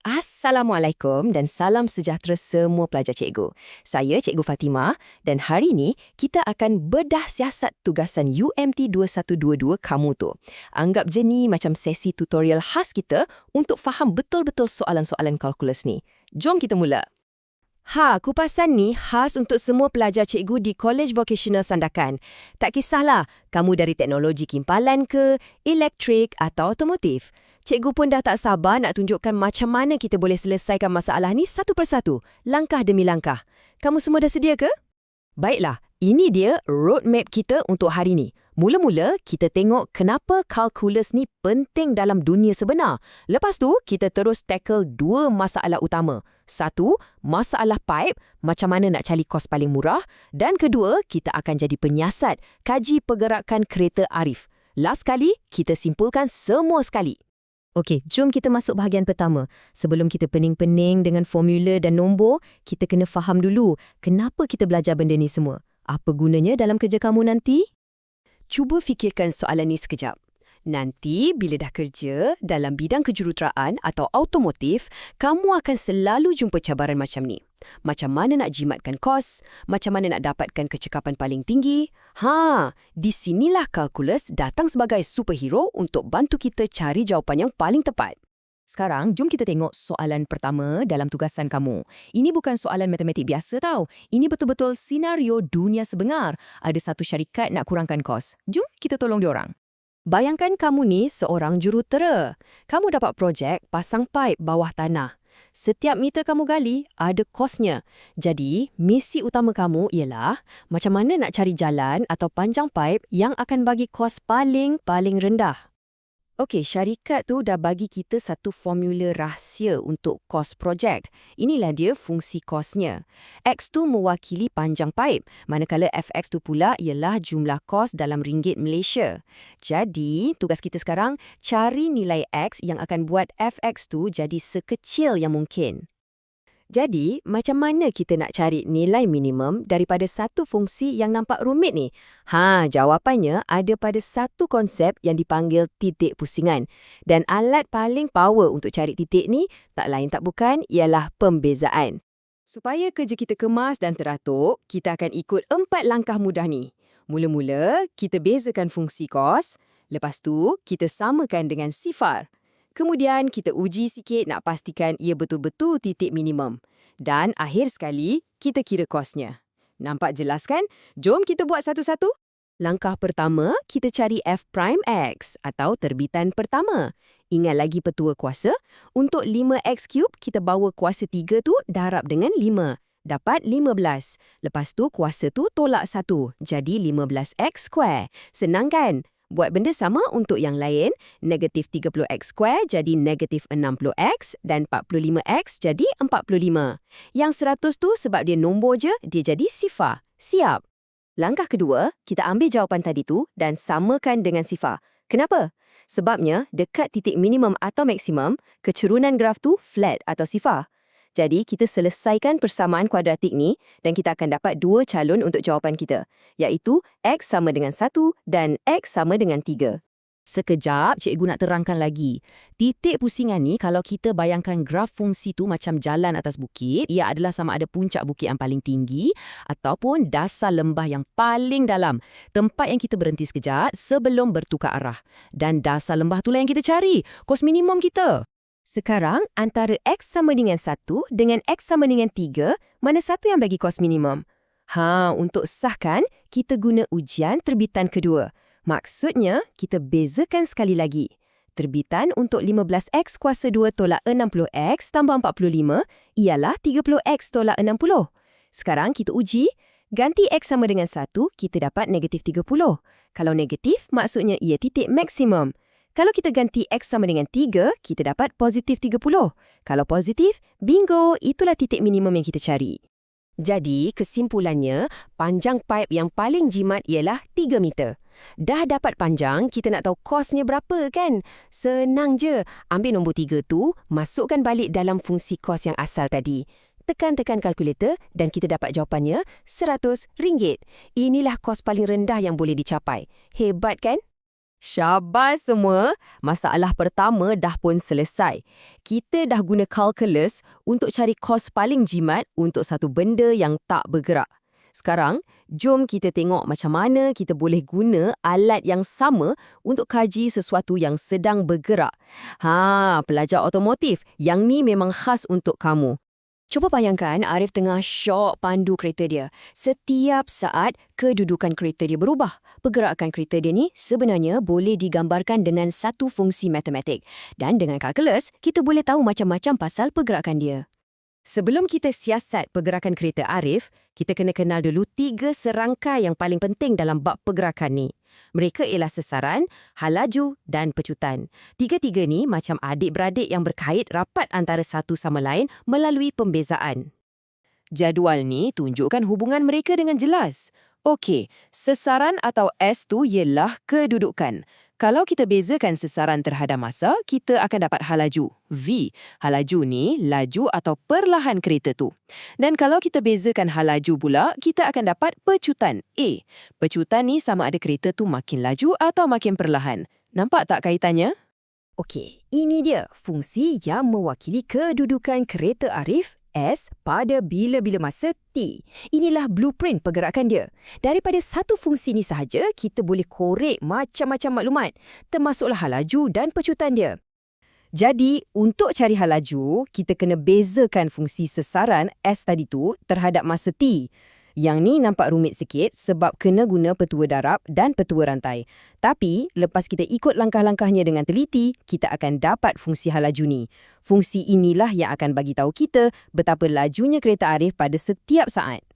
Assalamualaikum dan salam sejahtera semua pelajar cikgu. Saya Cikgu Fatimah dan hari ini kita akan bedah siasat tugasan UMT 2122 kamu tu. Anggap je ni macam sesi tutorial khas kita untuk faham betul-betul soalan-soalan kalkulus ni. Jom kita mula. Kupasan ni khas untuk semua pelajar cikgu di College Vocational Sandakan. Tak kisahlah, kamu dari teknologi kimpalan ke, elektrik atau otomotif. Cikgu pun dah tak sabar nak tunjukkan macam mana kita boleh selesaikan masalah ni satu persatu, langkah demi langkah. Kamu semua dah sedia ke? Baiklah, ini dia roadmap kita untuk hari ni. Mula-mula, kita tengok kenapa kalkulus ni penting dalam dunia sebenar. Lepas tu, kita terus tackle dua masalah utama. Satu, masalah pipe, macam mana nak cari kos paling murah. Dan kedua, kita akan jadi penyiasat, kaji pergerakan kereta Arif. Last kali, kita simpulkan semua sekali. Okey, jom kita masuk bahagian pertama. Sebelum kita pening-pening dengan formula dan nombor, kita kena faham dulu kenapa kita belajar benda ni semua. Apa gunanya dalam kerja kamu nanti? Cuba fikirkan soalan ni sekejap. Nanti bila dah kerja dalam bidang kejuruteraan atau automotif, kamu akan selalu jumpa cabaran macam ni. Macam mana nak jimatkan kos, macam mana nak dapatkan kecekapan paling tinggi. Di sinilah kalkulus datang sebagai superhero untuk bantu kita cari jawapan yang paling tepat. Sekarang, jom kita tengok soalan pertama dalam tugasan kamu. Ini bukan soalan matematik biasa tau. Ini betul-betul senario dunia sebenar. Ada satu syarikat nak kurangkan kos. Jom kita tolong diorang. Bayangkan kamu ni seorang jurutera. Kamu dapat projek pasang paip bawah tanah. Setiap meter kamu gali, ada kosnya. Jadi, misi utama kamu ialah macam mana nak cari jalan atau panjang paip yang akan bagi kos paling rendah. Okey, syarikat tu dah bagi kita satu formula rahsia untuk kos projek. Inilah dia fungsi kosnya. X tu mewakili panjang paip, manakala Fx tu pula ialah jumlah kos dalam ringgit Malaysia. Jadi, tugas kita sekarang, cari nilai X yang akan buat Fx tu jadi sekecil yang mungkin. Jadi, macam mana kita nak cari nilai minimum daripada satu fungsi yang nampak rumit ni? Jawapannya ada pada satu konsep yang dipanggil titik pusingan. Dan alat paling power untuk cari titik ni, tak lain tak bukan, ialah pembezaan. Supaya kerja kita kemas dan teratur, kita akan ikut 4 langkah mudah ni. Mula-mula, kita bezakan fungsi kos. Lepas tu, kita samakan dengan sifar. Kemudian, kita uji sikit nak pastikan ia betul-betul titik minimum. Dan akhir sekali, kita kira kosnya. Nampak jelas kan? Jom kita buat satu-satu. Langkah pertama, kita cari F prime X atau terbitan pertama. Ingat lagi petua kuasa? Untuk 5x3, kita bawa kuasa 3 tu darab dengan 5. Dapat 15. Lepas tu, kuasa tu tolak 1. Jadi 15x². Senang kan? Buat benda sama untuk yang lain, negatif 30x² jadi negatif 60x dan 45x jadi 45. Yang 100 tu sebab dia nombor je, dia jadi sifar. Siap? Langkah kedua, kita ambil jawapan tadi tu dan samakan dengan sifar. Kenapa? Sebabnya, dekat titik minimum atau maksimum, kecerunan graf tu flat atau sifar. Jadi, kita selesaikan persamaan kuadratik ni dan kita akan dapat dua calon untuk jawapan kita, iaitu X sama dengan 1 dan X sama dengan 3. Sekejap, cikgu nak terangkan lagi. Titik pusingan ni, kalau kita bayangkan graf fungsi tu macam jalan atas bukit, ia adalah sama ada puncak bukit yang paling tinggi ataupun dasar lembah yang paling dalam. Tempat yang kita berhenti sekejap sebelum bertukar arah. Dan dasar lembah itulah yang kita cari, kos minimum kita. Sekarang, antara X sama dengan 1 dengan X sama dengan 3, mana satu yang bagi kos minimum? Untuk sahkan, kita guna ujian terbitan kedua. Maksudnya, kita bezakan sekali lagi. Terbitan untuk 15X kuasa 2 tolak 60X tambah 45 ialah 30X tolak 60. Sekarang kita uji, ganti X sama dengan 1, kita dapat negatif 30. Kalau negatif, maksudnya ia titik maksimum. Kalau kita ganti X sama dengan 3, kita dapat positif 30. Kalau positif, bingo, itulah titik minimum yang kita cari. Jadi, kesimpulannya, panjang paip yang paling jimat ialah 3 meter. Dah dapat panjang, kita nak tahu kosnya berapa kan? Senang je, ambil nombor 3 tu, masukkan balik dalam fungsi kos yang asal tadi. Tekan-tekan kalkulator dan kita dapat jawapannya RM100. Inilah kos paling rendah yang boleh dicapai. Hebat kan? Syabas semua, masalah pertama dah pun selesai. Kita dah guna kalkulus untuk cari kos paling jimat untuk satu benda yang tak bergerak. Sekarang, jom kita tengok macam mana kita boleh guna alat yang sama untuk kaji sesuatu yang sedang bergerak. Pelajar otomotif, yang ni memang khas untuk kamu. Cuba bayangkan Arif tengah syok pandu kereta dia. Setiap saat, kedudukan kereta dia berubah. Pergerakan kereta dia ni sebenarnya boleh digambarkan dengan satu fungsi matematik. Dan dengan kalkulus, kita boleh tahu macam-macam pasal pergerakan dia. Sebelum kita siasat pergerakan kereta Arif, kita kena kenal dulu 3 serangkai yang paling penting dalam bab pergerakan ni. Mereka ialah sesaran, hal laju dan pecutan. Tiga-tiga ni macam adik-beradik yang berkait rapat antara satu sama lain melalui pembezaan. Jadual ni tunjukkan hubungan mereka dengan jelas. Okey, sesaran atau S tu ialah kedudukan. Kalau kita bezakan sesaran terhadap masa, kita akan dapat hal laju, V. Hal laju ni laju atau perlahan kereta tu. Dan kalau kita bezakan hal laju pula, kita akan dapat pecutan, A. Pecutan ni sama ada kereta tu makin laju atau makin perlahan. Nampak tak kaitannya? Okey, ini dia fungsi yang mewakili kedudukan kereta Arif, S, pada bila-bila masa T. Inilah blueprint pergerakan dia. Daripada satu fungsi ni sahaja, kita boleh korek macam-macam maklumat, termasuklah hal laju dan pecutan dia. Jadi, untuk cari hal laju, kita kena bezakan fungsi sesaran S tadi tu terhadap masa T. Yang ni nampak rumit sikit sebab kena guna petua darab dan petua rantai. Tapi, lepas kita ikut langkah-langkahnya dengan teliti, kita akan dapat fungsi hal laju ni. Fungsi inilah yang akan bagi tahu kita betapa lajunya kereta Arif pada setiap saat.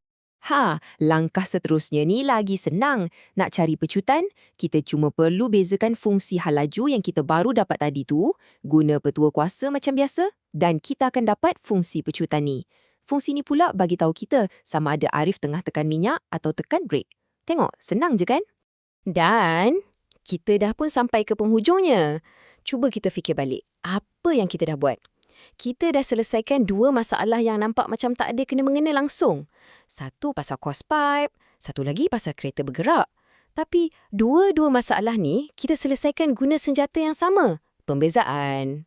Langkah seterusnya ni lagi senang. Nak cari pecutan, kita cuma perlu bezakan fungsi hal laju yang kita baru dapat tadi tu, guna petua kuasa macam biasa, dan kita akan dapat fungsi pecutan ni. Fungsi ni pula bagi tahu kita sama ada Arif tengah tekan minyak atau tekan brek. Tengok, senang je kan? Dan kita dah pun sampai ke penghujungnya. Cuba kita fikir balik, apa yang kita dah buat? Kita dah selesaikan 2 masalah yang nampak macam tak ada kena-mengena langsung. Satu pasal cost pipe, satu lagi pasal kereta bergerak. Tapi dua-dua masalah ni kita selesaikan guna senjata yang sama, pembezaan.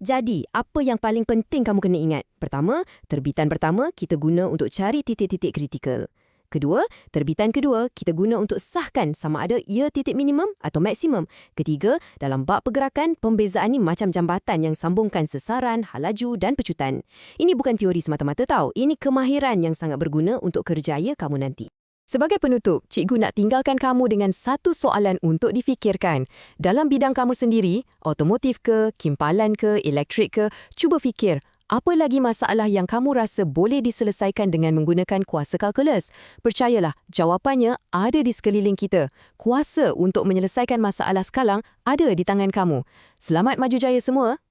Jadi, apa yang paling penting kamu kena ingat? Pertama, terbitan pertama kita guna untuk cari titik-titik kritikal. Kedua, terbitan kedua kita guna untuk sahkan sama ada ia titik minimum atau maksimum. Ketiga, dalam bab pergerakan, pembezaan ni macam jambatan yang sambungkan sesaran, hal laju dan pecutan. Ini bukan teori semata-mata tau. Ini kemahiran yang sangat berguna untuk kerjaya kamu nanti. Sebagai penutup, cikgu nak tinggalkan kamu dengan satu soalan untuk difikirkan. Dalam bidang kamu sendiri, otomotif ke, kimpalan ke, elektrik ke, cuba fikir, apa lagi masalah yang kamu rasa boleh diselesaikan dengan menggunakan kuasa kalkulus? Percayalah, jawapannya ada di sekeliling kita. Kuasa untuk menyelesaikan masalah sekarang ada di tangan kamu. Selamat maju jaya semua!